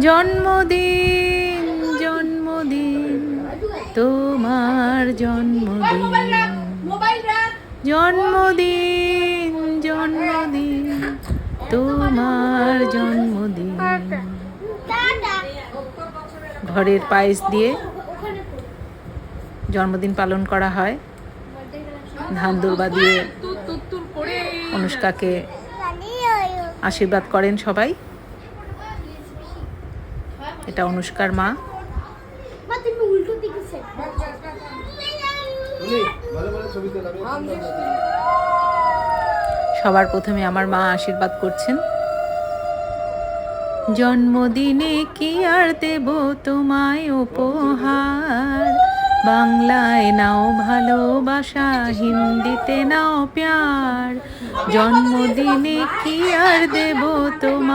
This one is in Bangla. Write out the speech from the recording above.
জন্মদিন জন্মদিন তোমার জন্মদিন, জন্মদিন জন্মদিন তোমার জন্মদিন। ঘরের পায়েস দিয়ে জন্মদিন পালন করা হয়। ধান দুর্বা দিয়ে অনুষ্কাকে আশীর্বাদ করেন সবাই। এটা অনুষ্কার মা। সবার প্রথমে আমার মা আশীর্বাদ করছেন। জন্মদিনে কি আর দেব তোমায় উপহার, বাংলায় নাও ভালোবাসা, হিন্দিতে নাও প্যার। জন্মদিনে কি আর দেব তোমায়